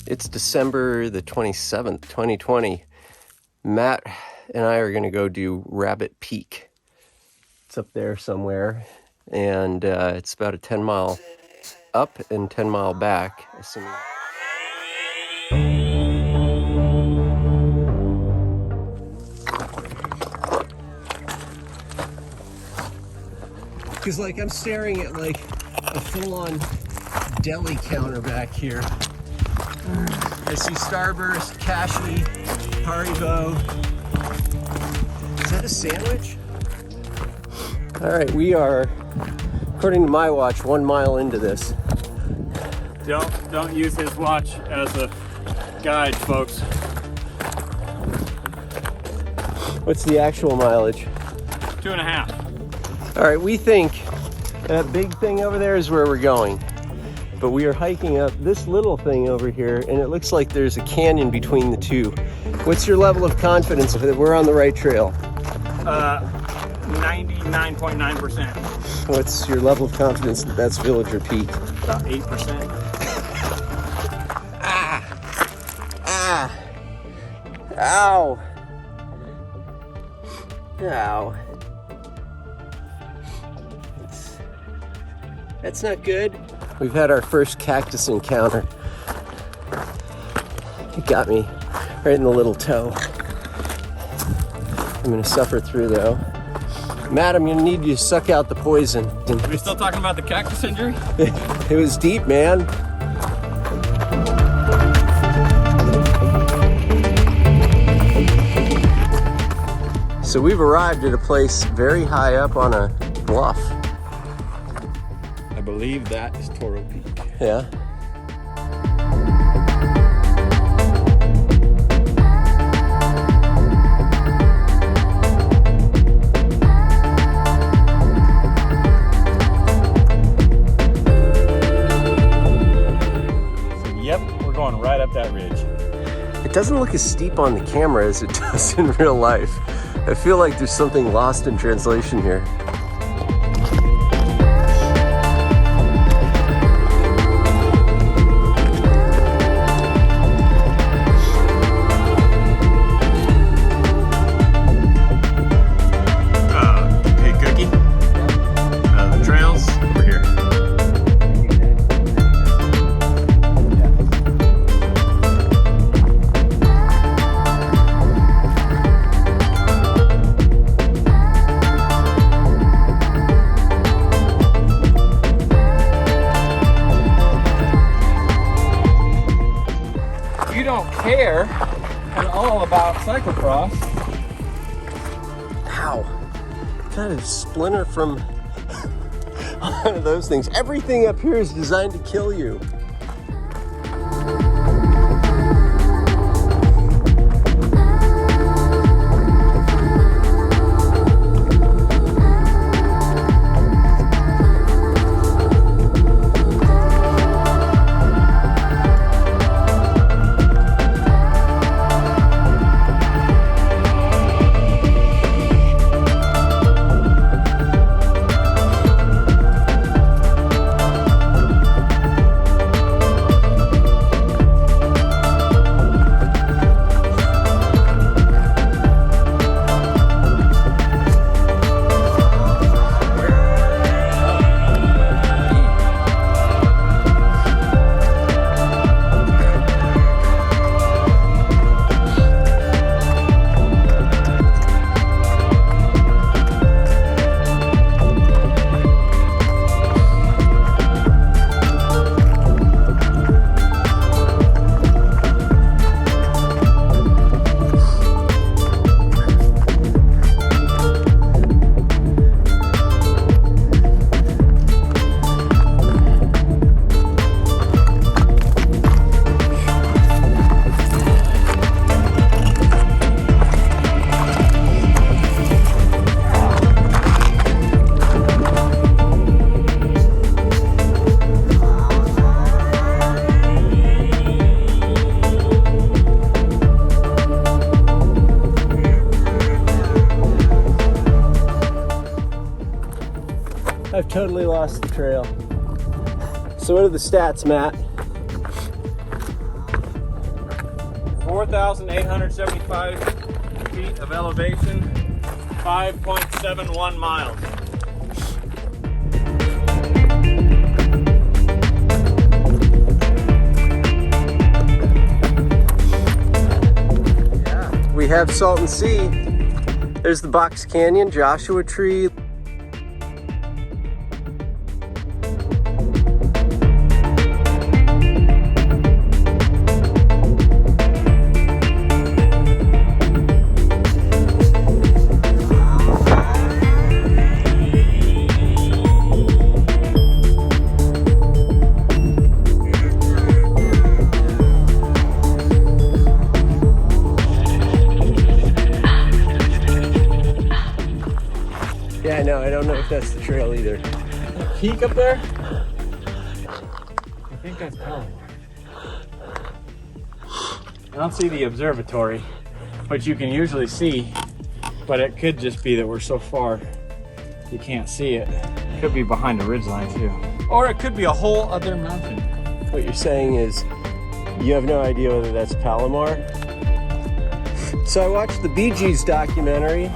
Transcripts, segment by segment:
It's December the 27th, 2020. Matt and I are going to go do Rabbit Peak. It's up there somewhere, and it's about a 10-mile up and 10-mile back. Assuming... Because like I'm staring at like a full-on deli counter back here. I see Starburst, Kashi, Haribo. Is that a sandwich? All right, we are, according to my watch, 1 mile into this. Don't use his watch as a guide, folks. What's the actual mileage? 2.5. All right, we think that big thing over there is where we're going. But we are hiking up this little thing over here, and it looks like there's a canyon between the two. What's your level of confidence that we're on the right trail? 99.9%. What's your level of confidence that that's Villager Peak? About 8%. Ow! Ow. That's not good. We've had our first cactus encounter. It got me right in the little toe. I'm gonna suffer through though. Matt, I'm gonna need you to suck out the poison. Are we still talking about the cactus injury? It was deep, man. So we've arrived at a place very high up on a bluff. I believe that is Toro Peak. Yeah. So, yep, we're going right up that ridge. It doesn't look as steep on the camera as it does in real life. I feel like there's something lost in translation here. Hey, Cookie. The trails over here. You don't care at all about cyclocross. Ow. Kind of splinter from one of those things. Everything up here is designed to kill you. I've totally lost the trail. So what are the stats, Matt? 4,875 feet of elevation, 5.71 miles. Yeah, we have Salton Sea. There's the Box Canyon, Joshua Tree. Yeah, no, I don't know if that's the trail either. That peak up there? I think that's Palomar. I don't see the observatory, which you can usually see, but it could just be that we're so far you can't see it. It could be behind the ridgeline too. Or it could be a whole other mountain. What you're saying is you have no idea whether that's Palomar? So I watched the Bee Gees documentary,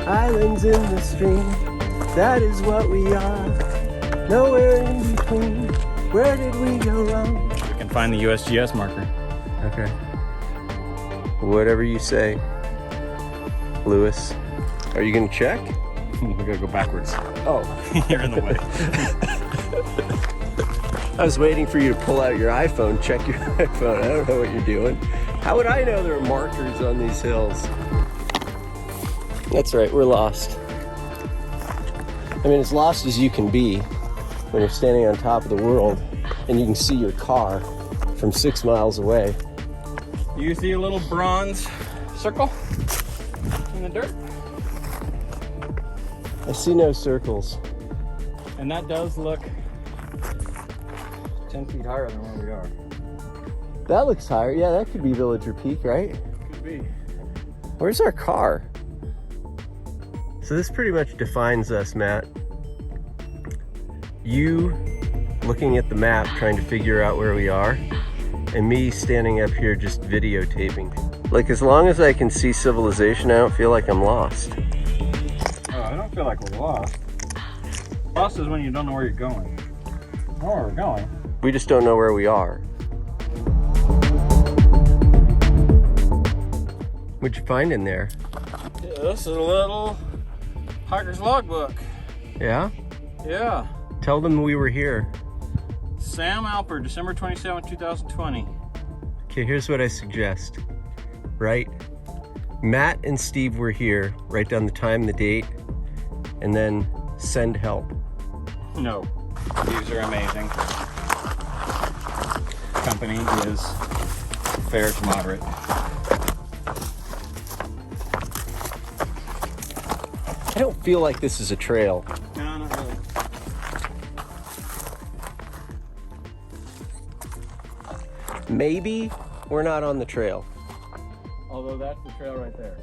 Islands in the Stream, that is what we are, nowhere in between, where did we go wrong? We can find the USGS marker. Okay. Whatever you say, Lewis. Are you gonna check? We gotta go backwards. Oh. You're in the way. I was waiting for you to pull out your iPhone, check your iPhone. I don't know what you're doing. How would I know there are markers on these hills? That's right, we're lost. I mean, as lost as you can be when you're standing on top of the world and you can see your car from 6 miles away. You see a little bronze circle in the dirt? I see no circles. And that does look 10 feet higher than where we are. That looks higher. Yeah, that could be Villager Peak, right? Could be. Where's our car? So this pretty much defines us, Matt. You looking at the map, trying to figure out where we are, and me standing up here just videotaping. Like, as long as I can see civilization, I don't feel like I'm lost. Oh, I don't feel like we're lost. Lost is when you don't know where you're going. I know where we're going. We just don't know where we are. What'd you find in there? Yeah, this is a little hiker's logbook. Yeah? Yeah. Tell them we were here. Sam Alper, December 27, 2020. Okay, here's what I suggest. Right? Matt and Steve were here. Write down the time, the date, and then send help. No. These are amazing. Company is fair to moderate. I don't feel like this is a trail. No, not really. Maybe we're not on the trail, Although that's the trail right there.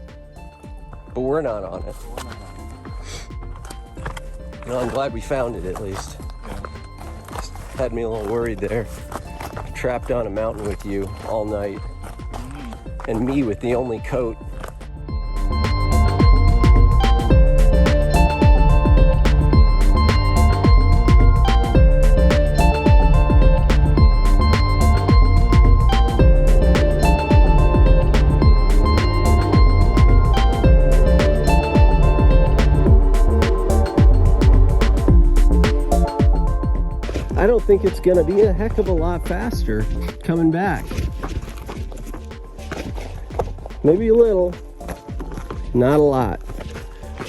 but we're not on it. We're not on it. Well, I'm glad we found it at least. Yeah. Just had me a little worried there. Trapped on a mountain with you all night, and me with the only coat. I don't think it's gonna be a heck of a lot faster coming back. Maybe a little, not a lot.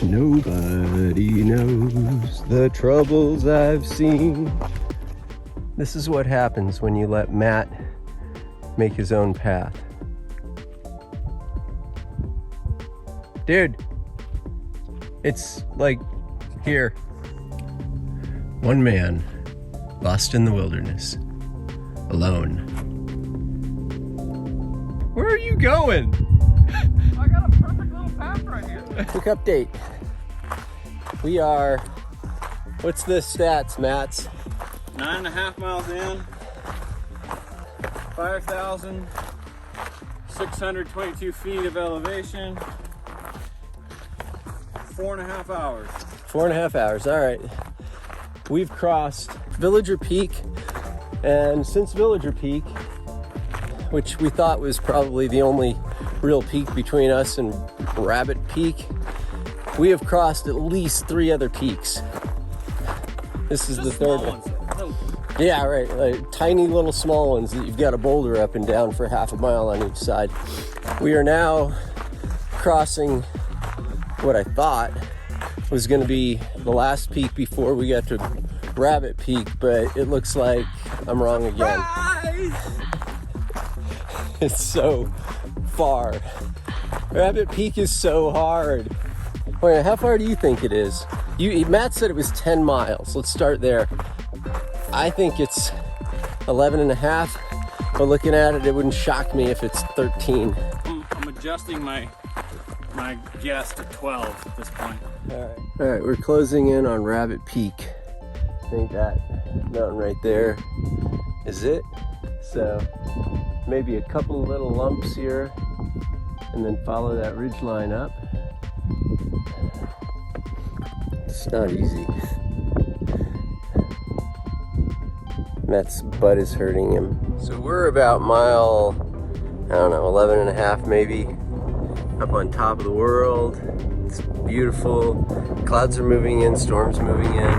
Nobody knows the troubles I've seen. This is what happens when you let Matt make his own path. Dude, it's like here. One man lost in the wilderness, alone. Where are you going? I got a perfect little path right here. Quick update. We are, what's the stats, Matt? 9.5 miles in, 5,000 622 feet of elevation. 4.5 hours. 4.5 hours, all right. We've crossed Villager Peak, and since Villager Peak, which we thought was probably the only real peak between us and Rabbit Peak, we have crossed at least 3 other peaks. This is the third one. Yeah, right, like tiny little small ones that you've got to boulder up and down for half a mile on each side. We are now crossing what I thought was going to be the last peak before we got to Rabbit Peak, but it looks like I'm wrong again. It's so far. Rabbit Peak is so hard. Wait, how far do you think it is? Matt said it was 10 miles. Let's start there. I think it's 11 and a half, but looking at it, it wouldn't shock me if it's 13. I'm adjusting my guess to 12 at this point. All right, we're closing in on Rabbit Peak. I think that mountain right there is it. So maybe a couple little lumps here, and then follow that ridge line up. It's not easy. Matt's butt is hurting him. So we're about mile, I don't know, 11 and a half maybe, up on top of the world. It's beautiful. Clouds are moving in, storms moving in.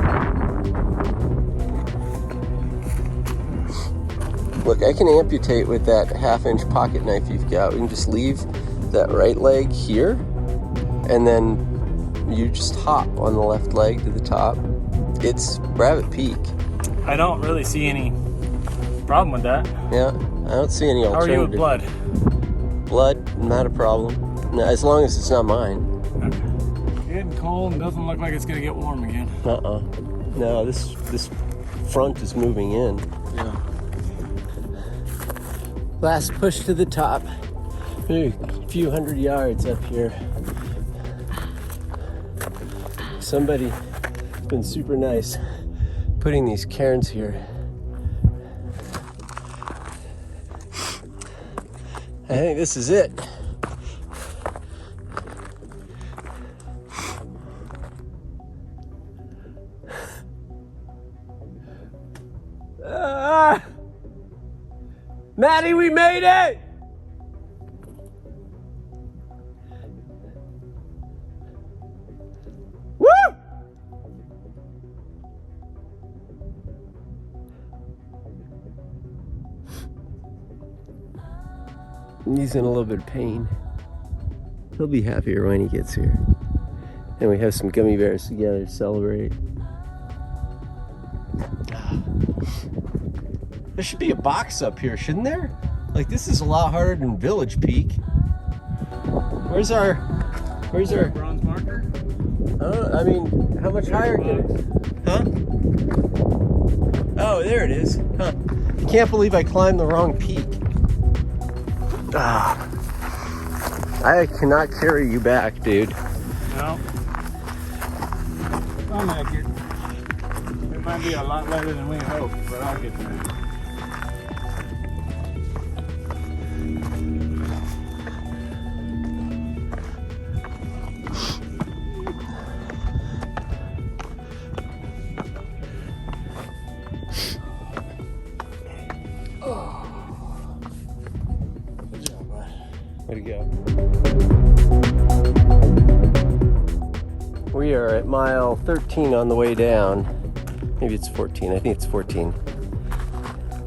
Look, I can amputate with that 1/2-inch pocket knife you've got. We can just leave that right leg here, and then you just hop on the left leg to the top. It's Rabbit Peak. I don't really see any problem with that. Yeah, I don't see any alternative. How are you with blood? Blood, not a problem. No, as long as it's not mine. Okay. Getting cold and doesn't look like it's gonna get warm again. No, this front is moving in. Yeah. Last push to the top. Maybe a few hundred yards up here. Somebody's been super nice putting these cairns here. I think this is it. Maddie, we made it! Woo! He's in a little bit of pain. He'll be happier when he gets here. And we have some gummy bears together to celebrate. There should be a box up here, shouldn't there? Like, this is a lot harder than Village Peak. Where's our bronze marker? I mean, how much higher can it? Huh? Oh, there it is. Huh. I can't believe I climbed the wrong peak. I cannot carry you back, dude. No. I'll make it. It might be a lot later than we hoped, but I'll get there. Way to go. We are at mile 13 on the way down. Maybe it's 14. I think it's 14.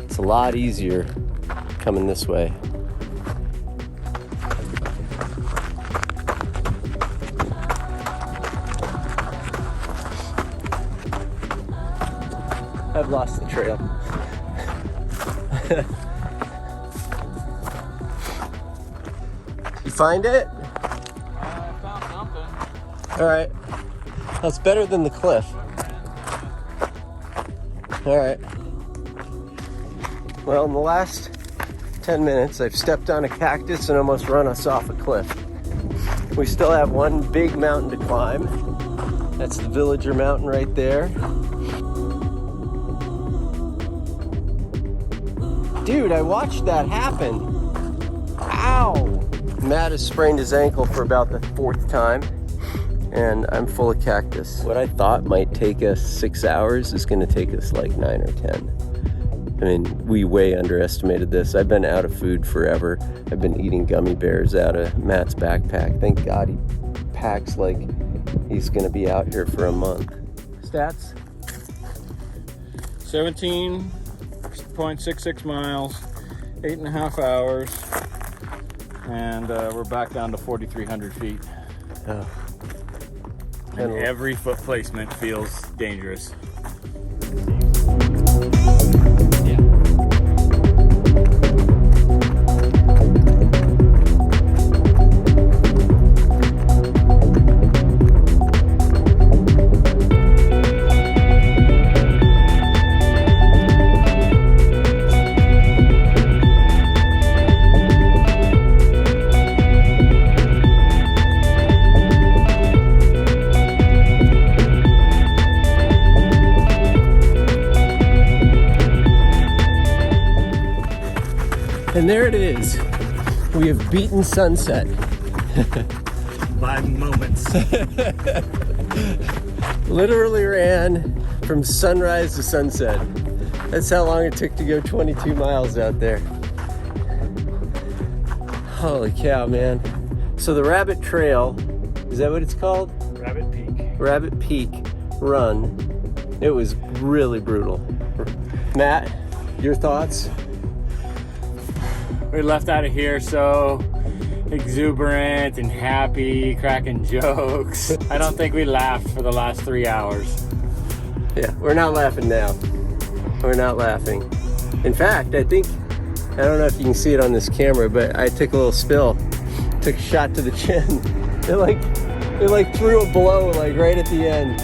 It's a lot easier coming this way. I've lost the trail. You find it? I found something. All right. That's better than the cliff. All right. Well, in the last 10 minutes, I've stepped on a cactus and almost run us off a cliff. We still have one big mountain to climb. That's the Villager Mountain right there. Dude, I watched that happen. Ow! Matt has sprained his ankle for about the 4th time, and I'm full of cactus. What I thought might take us 6 hours is gonna take us like 9 or 10. I mean, we way underestimated this. I've been out of food forever. I've been eating gummy bears out of Matt's backpack. Thank God he packs like he's gonna be out here for a month. Stats? 17.66 miles, 8.5 hours, and we're back down to 4,300 feet. Oh. And every foot placement feels dangerous. And there it is. We have beaten sunset. By moments. Literally ran from sunrise to sunset. That's how long it took to go 22 miles out there. Holy cow, man. So the Rabbit Trail, is that what it's called? Rabbit Peak. Rabbit Peak run. It was really brutal. Matt, your thoughts? We left out of here so exuberant and happy, cracking jokes. I don't think we laughed for the last 3 hours. Yeah, we're not laughing now. We're not laughing. In fact, I don't know if you can see it on this camera, but I took a little spill. Took a shot to the chin. It like threw a blow like right at the end.